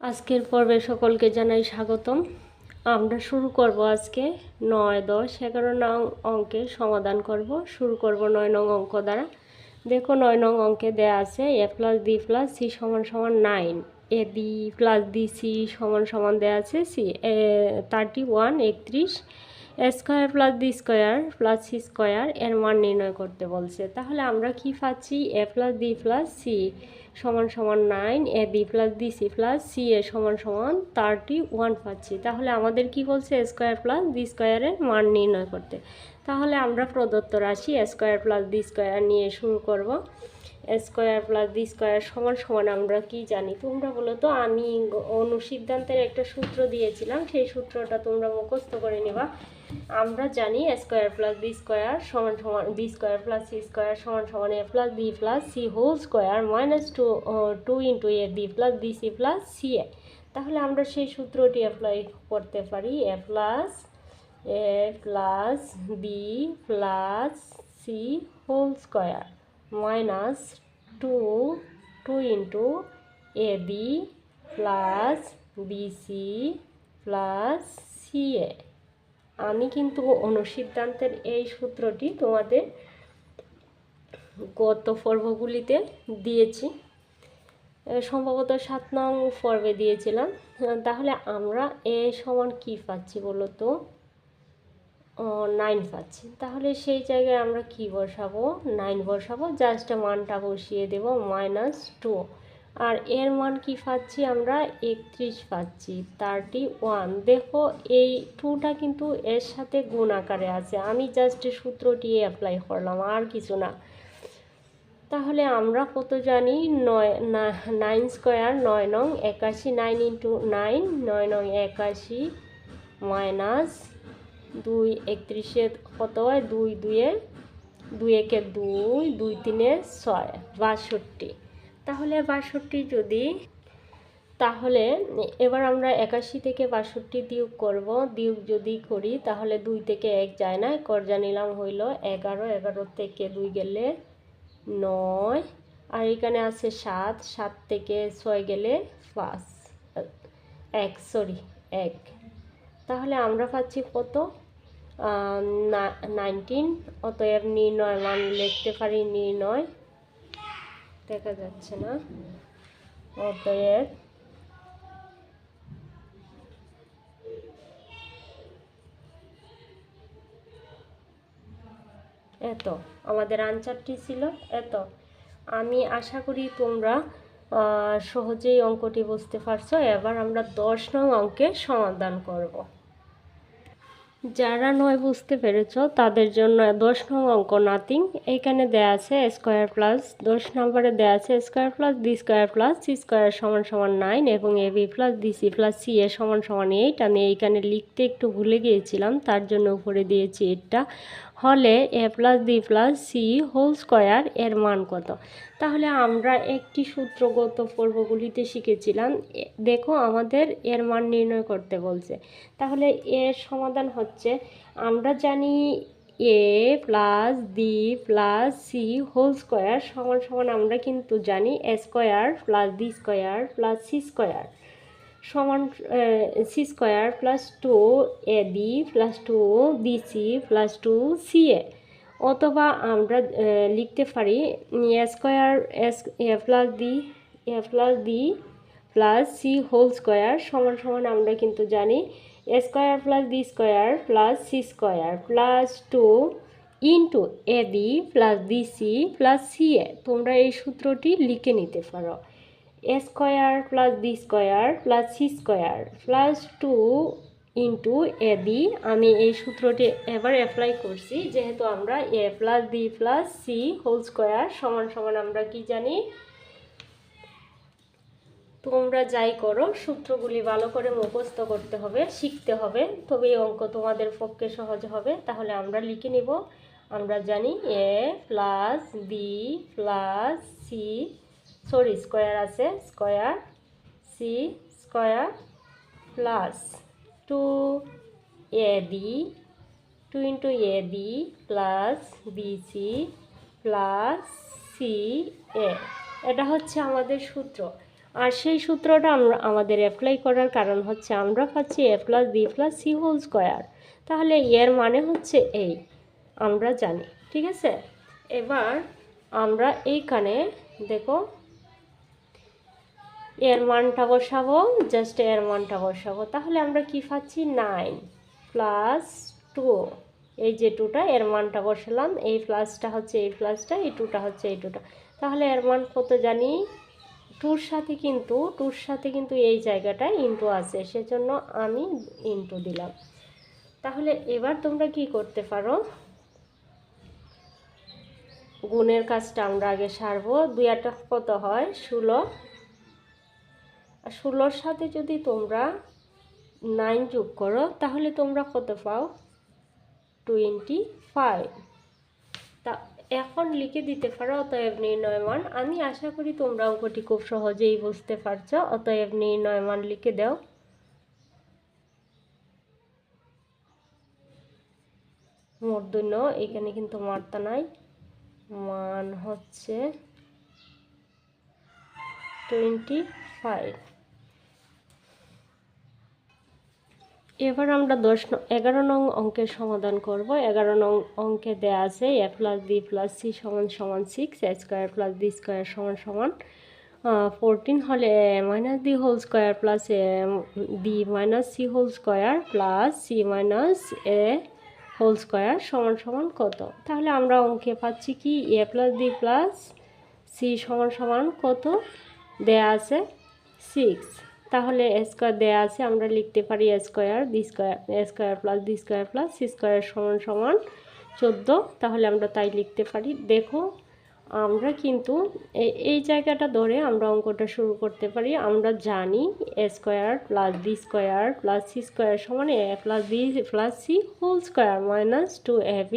আজকের পর্বে সকলকে জানাই স্বাগতম। আমরা শুরু করব আজকে 9, 10, 11 নং অঙ্কের সমাধান করব। শুরু করব 9 নং অঙ্ক দ্বারা। দেখো 9 নং অঙ্কে দেয়া আছে a plus B plus c সমান সমান 9, a B plus B c সমান সমান দেওয়া আছে c 31, 31, a square plus B square plus C square এর মান নির্ণয় করতে বলছে। তাহলে আমরা কি পাচ্ছি? A plus B plus c সমান সমান 9, a B plus B C plus C এ সমান সমান 31 পাচ্ছি। তাহলে আমাদের কি বলছে? এ স্কোয়ার প্লাস বি স্কোয়ারের মান নির্ণয় করতে। তাহলে আমরা প্রদত্ত রাশি এ স্কোয়ার প্লাস বি স্কোয়ার নিয়ে শুরু করব। এ স্কোয়ার প্লাস বি স্কোয়ার সমান সমান আমরা কি জানি? তোমরা বলো তো। আমি অনুসিদ্ধান্তের একটা সূত্র দিয়েছিলাম, সেই সূত্রটা তোমরা মুখস্থ করে নেবা। আমরা জানি a square plus B square সমান সমান b square plus C square সমান সমান a plus B plus C whole square minus 2 into a B plus B C plus C a. তাহলে আমরা সেই সূত্রটি অ্যাপ্লাই করতে পারি। A plus B plus C whole square minus 2 into a B plus B C plus C a. আমি কিন্তু অনুসিদ্ধান্তের এই সূত্রটি তোমাদের গত পর্বগুলিতে দিয়েছি, সম্ভবত 7 নং পর্বে দিয়েছিলাম। তাহলে আমরা এ সমান কি পাচ্ছি বলো তো? 9 পাচ্ছি। তাহলে সেই জায়গায় আমরা কি বসাবো? 9 বসাবো। জাস্ট মানটা বসিয়ে দেব -2। আর এর মান কি পাচ্ছি আমরা? 31 পাচ্ছি, 31। দেখো এই 2টা কিন্তু এর সাথে গুণ আকারে আছে। আমি জাস্ট সূত্রটি অ্যাপ্লাই করলাম, আর কিছু না। তাহলে আমরা কত জানি? 9 স্কোয়ার 9 নং 81, 9 ইন্টু 9, 9 নং 81 মাইনাস 2, 31 কত হয়? 2 2 2 1 2, 2 3 6, 62। তাহলে 62 যদি, তাহলে এবার আমরা 81 থেকে 62 বিয়োগ করব। বিয়োগ যদি করি তাহলে 2 থেকে 1 যায় না, করজা নিলাম হইল 11, 11 থেকে 2 গেলে 9, আর এখানে আছে 7, 7 থেকে 6 গেলে 5, 1। তাহলে আমরা পাচ্ছি কত? 19। অতএব নির্ণয় মান লিখতে পারি। নির্ণয় দেখা যাচ্ছে না। অতএব এত আমাদের আনসারটি ছিল এত। আমি আশা করি তোমরা সহজেই অঙ্কটি বুঝতে পারছো। এবার আমরা 10 নং অঙ্কের সমাধান করব। যারা 9 বুঝতে পেরেছ তাদের জন্য 10 নং অঙ্ক নাথিং। এইখানে দেয়া আছে স্কোয়ার প্লাস 10 নম্বরে দেয়া আছে square plus B square plus C square সমান সমান 9 এবং a B plus B C plus C এ সমান সমান 8। আমি এইখানে লিখতে একটু ভুলে গিয়েছিলাম, তার জন্য উপরে দিয়েছি এটা। হলে a plus B plus C whole square এর মান কত? তাহলে আমরা একটি সূত্রগত পর্বগুলিতে শিখেছিলাম। দেখো আমাদের এর মান নির্ণয় করতে বলছে। তাহলে এর সমাধান হচ্ছে, আমরা জানি a plus B plus C whole square সমান সমান, আমরা কিন্তু জানি a square plus B square plus C square সমান c square plus 2 a B plus 2 b C plus 2 c a. অথবা আমরা লিখতে পারি এ square a plus B plus C whole square সমান সমান, আমরা কিন্তু জানি a square plus B square plus C square plus 2 into a B plus B C plus C a. তোমরা এই সূত্রটি লিখে নিতে পারো। A square plus B square plus C square plus 2 into a b. আমি এই সূত্রটি এবার অ্যাপ্লাই করছি, যেহেতু আমরা a plus B plus C whole square সমান সমান আমরা কি জানি। তোমরা যাই করো সূত্রগুলি ভালো করে মুখস্থ করতে হবে, শিখতে হবে, তবে এই অঙ্ক তোমাদের পক্ষে সহজ হবে। তাহলে আমরা লিখে নিব। আমরা জানি a plus B plus c, sorry square আছে, square c square plus 2 a b 2 into a B plus B C plus C a. এটা হচ্ছে আমাদের সূত্র। আর সেই সূত্রটা আমরা আমাদের অ্যাপ্লাই করার কারণ হচ্ছে আমরা পাচ্ছি a plus B plus C whole square. তাহলে এর মানে হচ্ছে এই, আমরা জানি। ঠিক আছে, এবার আমরা এইখানে দেখো এর মানটা বসাবো, জাস্ট এর মানটা বসাবো। তাহলে আমরা কি পাচ্ছি 9 প্লাস 2, এই যে 2টা এর মানটা বসালাম, এই প্লাসটা হচ্ছে এই প্লাসটা, এই 2টা হচ্ছে এই 2টা। তাহলে এর মান কত জানি, 2র সাথে কিন্তু এই জায়গাটায় ইনটু আছে, সেজন্য আমি ইনটু দিলাম। তাহলে এবার তোমরা কি করতে পারো, গুণের কাজটা আমরা আগে সারবো। 2 8 কত হয় 16, আর 16-র সাথে যদি তোমরা 9 যোগ করো তাহলে তোমরা কত পাও 25। তা এখন লিখে দিতে পারো অতএব নির্ণয় মান। আমি আশা করি তোমরা অঙ্কটি খুব সহজেই বুঝতে পারছো। অতএব নির্ণয় মান লিখে দাও। মূর্ধন্য এখানে কিন্তু মাত্রা নাই, মান হচ্ছে 25। এবার আমরা 11 নং অঙ্কের সমাধান করব। 11 নং অঙ্কে দেয়া আছে a plus B plus c সমান সমান 6, a square plus B square সমান সমান 14 হলে minus B whole square plus b minus C whole square plus C minus এ হোল স্কোয়ার সমান সমান কত। তাহলে আমরা অঙ্কে পাচ্ছি কি a plus B plus c সমান সমান কত দেয়া আছে 6। তাহলে এ স্কোয়ার দেওয়া আছে, আমরা লিখতে পারি এ square plus B square plus C square সমান সমান 14। তাহলে আমরা তাই লিখতে পারি। দেখো আমরা কিন্তু এই জায়গাটা ধরে আমরা অঙ্কটা শুরু করতে পারি। আমরা জানি a square plus B square plus C square সমান a plus B plus C whole square minus 2ab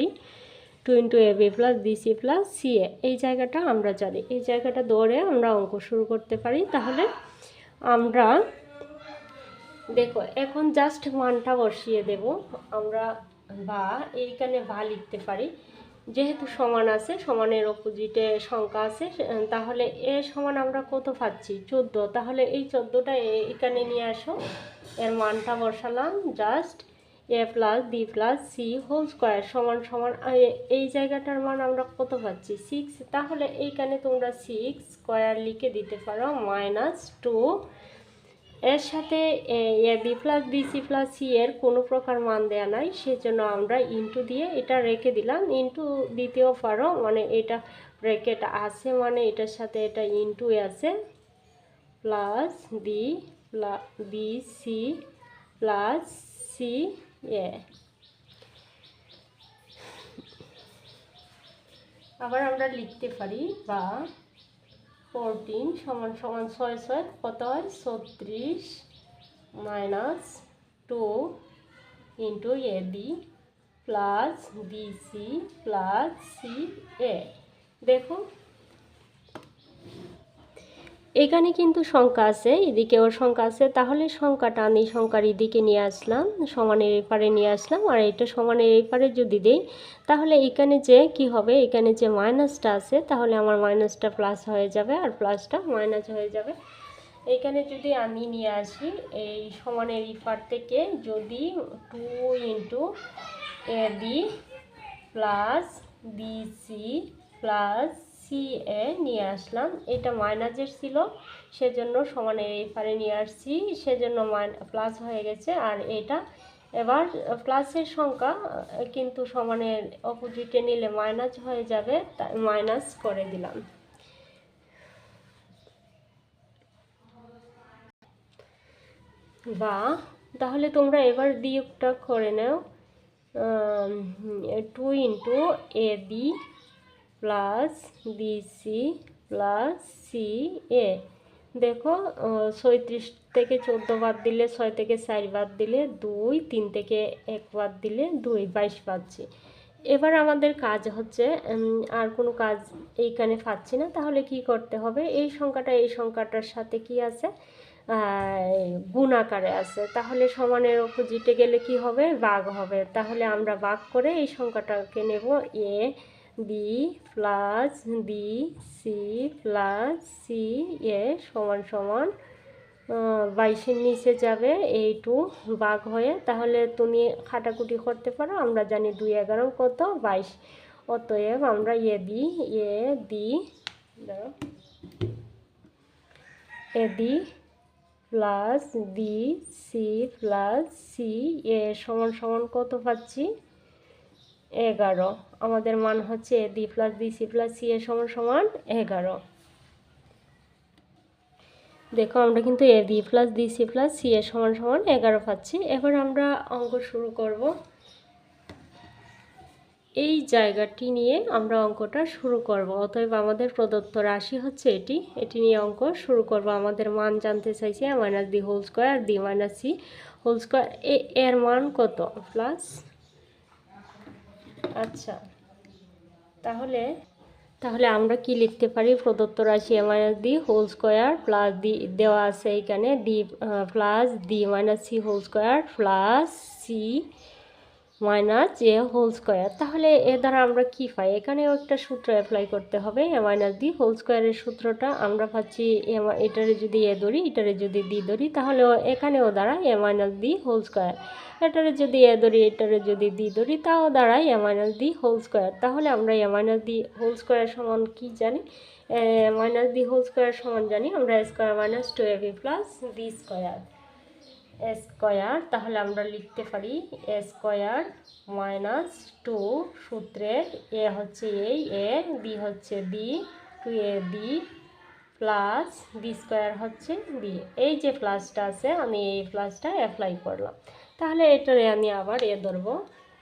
2 into ab plus BC plus c a. এই জায়গাটা আমরা জানি, এই জায়গাটা ধরে আমরা অঙ্ক শুরু করতে পারি। তাহলে আমরা দেখো এখন জাস্ট মানটা বসিয়ে দেব আমরা, বা এইখানে বা লিখতে পারি। যেহেতু সমান আছে, সমানের অপোজিটে সংখ্যা আছে, তাহলে এ সমান আমরা কত পাচ্ছি 14। তাহলে এই 14টা এখানে নিয়ে আসো, এর মানটা বসালাম। Just a plus B plus C whole square সমান সমান এই জায়গাটার মান আমরা কত পাচ্ছি 6। তাহলে এইখানে তোমরা 6 স্কোয়ার লিখে দিতে পারো মাইনাস 2। এর সাথে a B plus BC plus c এর কোনো প্রকার মান দেয়া নাই, সেজন্য আমরা ইনটু দিয়ে এটা রেখে দিলাম। ইনটু দিতেও পারো, মানে এটা ব্র্যাকেট আছে মানে এটার সাথে এটা ইনটু আছে, plus B C plus C a. আবার আমরা লিখতে পারি বা 14 সমান সমান 6 6 কত হয় 36 minus 2 into a B plus BC plus C a. দেখো এখানে কিন্তু সংখ্যা আছে, এদিকেও সংখ্যা আছে। তাহলে সংখ্যাটা আমি সংখ্যার এদিকে নিয়ে আসলাম, সমানের এই পারে নিয়ে আসলাম, আর এটা সমানের এই পারে যদি দেই তাহলে এখানে যে কি হবে, এখানে যে মাইনাসটা আছে তাহলে আমার মাইনাসটা প্লাস হয়ে যাবে আর প্লাসটা মাইনাস হয়ে যাবে। এখানে যদি আমি নিয়ে আসি এই সমানের এই পার থেকে, যদি 2 into a B plus BC plus C a নিয়ে আসলাম, এটা মাইনাসের ছিল সেজন্য সমানের এই পারে নিয়ে আসছি, সেজন্য প্লাস হয়ে গেছে। আর এটা এবার প্লাসের সংখ্যা কিন্তু সমানের অপোজিটে নিলে মাইনাস হয়ে যাবে, তাই মাইনাস করে দিলাম। বা তাহলে তোমরা এবার বিয়োগটা করে নাও, 2 into a B plus BC plus C a. দেখো 36 থেকে 14 বাদ দিলে 6 থেকে 4 বাদ দিলে 2, 3 থেকে 1 বাদ দিলে 2, 22 পাচ্ছি। এবার আমাদের কাজ হচ্ছে, আর কোনো কাজ এইখানে পাচ্ছি না, তাহলে কি করতে হবে, এই সংখ্যাটা এই সংখ্যাটার সাথে কি আছে গুণ আকারে আছে। তাহলে সমানের অপোজিটে গেলে কি হবে ভাগ হবে। তাহলে আমরা ভাগ করে এই সংখ্যাটাকে নেব a B plus B C plus C এ সমান সমান 22-এর নিচে যাবে এই 2 ভাগ হয়ে, তাহলে তুমি খাটাকুটি করতে পারো। আমরা জানি 2 11 কত 22। অতএব আমরা A B plus B C plus C এ সমান সমান কত পাচ্ছি 11। আমাদের মান হচ্ছে A B plus B C plus C এ সমান সমান 11। দেখো আমরা কিন্তু A B plus B C plus C এ সমান সমান 11 পাচ্ছি। এবার আমরা অঙ্ক শুরু করব। এই জায়গাটি নিয়ে আমরা অঙ্কটা শুরু করব। অতএব আমাদের প্রদত্ত রাশি হচ্ছে এটি নিয়ে অঙ্ক শুরু করব। আমাদের মান জানতে চাইছে a minus B whole square B minus C whole square, এর মান কত প্লাস। আচ্ছা, তাহলে আমরা কি লিখতে পারি? প্রদত্ত রাশি a minus D whole square plus D দেওয়া আছে এখানে D plus D minus C whole square plus C minus এ হোল স্কোয়ার। তাহলে এ দ্বারা আমরা কি পাই? এখানেও একটা সূত্র অ্যাপ্লাই করতে হবে। এ মাইনাস ডি হোল স্কোয়ারের সূত্রটা আমরা পাচ্ছি এটারে যদি এ ধরি, এটারে যদি ডি ধরি, তাহলে এখানেও দাঁড়ায় এ মাইনাস ডি হোল স্কোয়ার। এটারে যদি এ ধরি, এটারে যদি ডি ধরি, তাও দাঁড়ায় এ মাইনাস ডি হোল স্কোয়ার। তাহলে আমরা এ মাইনাস ডি হোল স্কোয়ার সমান কি জানি? মাইনাস ডি হোল স্কোয়ার সমান জানি আমরা square minus 2ab plus B square square. তাহলে আমরা লিখতে পারি এ স্কোয়ার মাইনাস 2 সূত্রের এ হচ্ছে এই এ, বি হচ্ছে B, 2ab plus B square হচ্ছে বি। এই যে প্লাসটা আছে আমি এই প্লাসটা অ্যাপ্লাই করলাম। তাহলে এটারে আমি আবার এ ধরবো।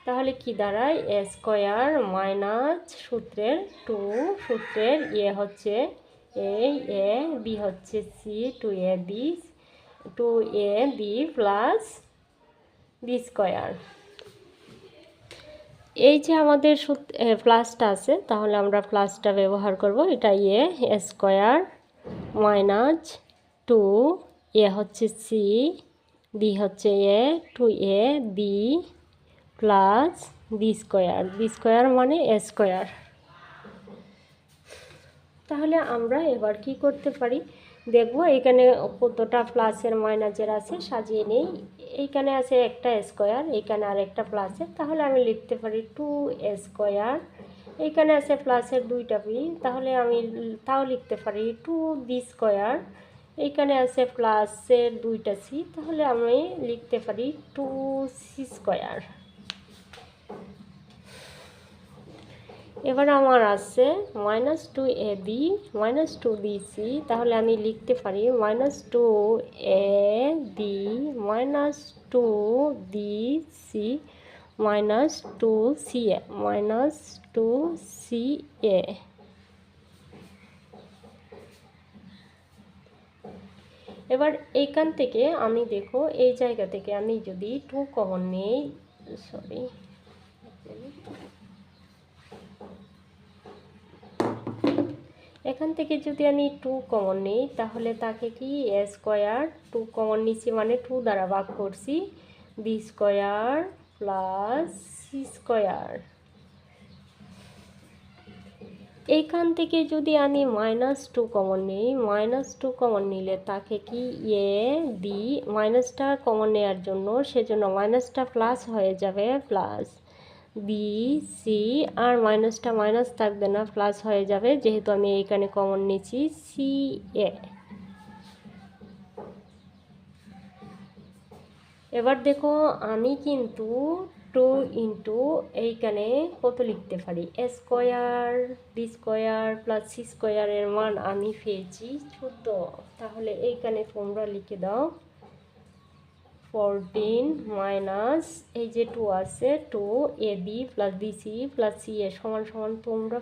তাহলে কি দাঁড়ায়? এ স্কোয়ার মাইনাস সূত্রের 2 সূত্রের এ হচ্ছে এই এ, বি হচ্ছে C, 2ab plus B square. এই যে আমাদের প্লাসটা আছে, তাহলে আমরা প্লাসটা ব্যবহার করব। এটা এ স্কোয়ার মাইনাস 2 এ হচ্ছে সি, বি হচ্ছে এ, 2ab প্লাস বি স্কোয়ার মানে এ স্কোয়ার। তাহলে আমরা এবার কি করতে পারি দেখব। এখানে কতটা প্লাসের মাইনাসের আছে সাজিয়ে নেই। এইখানে আছে একটা স্কোয়ার, এইখানে আর একটা প্লাসের, তাহলে আমি লিখতে পারি 2 স্কোয়ার। এইখানে আছে প্লাসের 2টা বি, তাহলে আমি তাও লিখতে পারি 2b স্কোয়ার। এইখানে আছে প্লাসের 2টা সি, তাহলে আমি লিখতে পারি 2c স্কোয়ার। এবার আমার আছে মাইনাস 2ab মাইনাস 2bc, তাহলে আমি লিখতে পারি minus 2ab minus 2bc minus 2ca minus 2ca। এবার এইখান থেকে আমি দেখো এই জায়গা থেকে আমি যদি 2 কমন নেই, এখান থেকে যদি আমি 2 কমন নিই, তাহলে তাকে কি এ স্কোয়ার 2 কমন নিচ্ছি মানে 2 দ্বারা ভাগ করছি, B square plus C square. এইখান থেকে যদি আমি মাইনাস 2 কমন নিই, মাইনাস 2 কমন নিলে তাকে কি এ বি, মাইনাসটা কমন নেওয়ার জন্য সেজন্য মাইনাসটা প্লাস হয়ে যাবে প্লাস বি সি, আর মাইনাসটা মাইনাস থাকবে না, প্লাস হয়ে যাবে যেহেতু আমি এইখানে কমন নিচ্ছি সি এ। এবার দেখো আমি কিন্তু 2 ইন্টু এইখানে কত লিখতে পারি এ square B square plus C স্কোয়ারের মান আমি পেয়েছি 14। তাহলে এইখানে তোমরা লিখে দাও 14 মাইনাস এই যে 2 আছে 2ab plus BC plus C এ সমান সমান তোমরা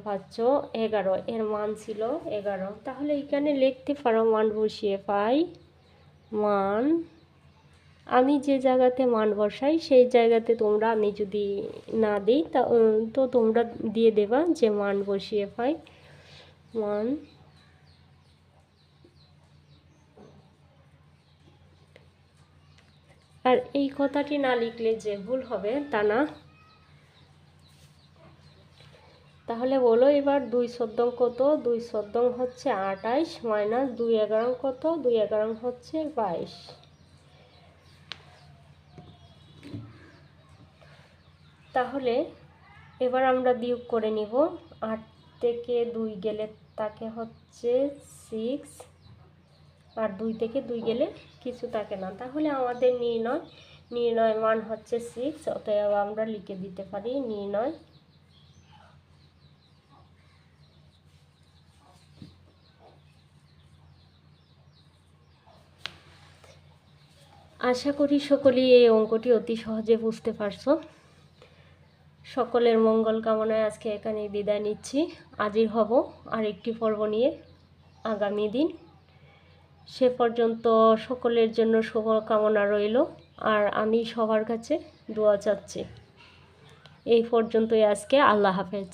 পাচ্ছ 11, এর মান ছিল 11। তাহলে এখানে লিখতে পারো মান বসিয়ে পাই মান, আমি যে জায়গাতে মান বসাই সেই জায়গাতে তোমরা, আমি যদি না দিই তো তোমরা দিয়ে দেবা যে মান বসিয়ে পাই মান। আর এই কথাটি না লিখলে যে ভুল হবে তা না। তাহলে বলো এবার 2 14 কত? 2 14 হচ্ছে 28 মাইনাস 2 11 কত? 2 11 হচ্ছে 22। তাহলে এবার আমরা বিয়োগ করে নিব। 8 থেকে 2 গেলে তাকে হচ্ছে 6, আর 2 থেকে 2 গেলে কিছু থাকে না। তাহলে আমাদের নির্ণয় মান হচ্ছে 6। অতএব আমরা লিখে দিতে পারি নির্ণয় আশা করি সকলেই এই অঙ্কটি অতি সহজে বুঝতে পারছো। সকলের মঙ্গল কামনায় আজকে এখানেই বিদায় নিচ্ছি। হাজির হব আরেকটি পর্ব নিয়ে আগামী দিন। সে পর্যন্ত সকলের জন্য শুভকামনা রইল, আর আমি সবার কাছে দোয়া চাচ্ছি। এই পর্যন্তই আজকে। আল্লাহ হাফেজ।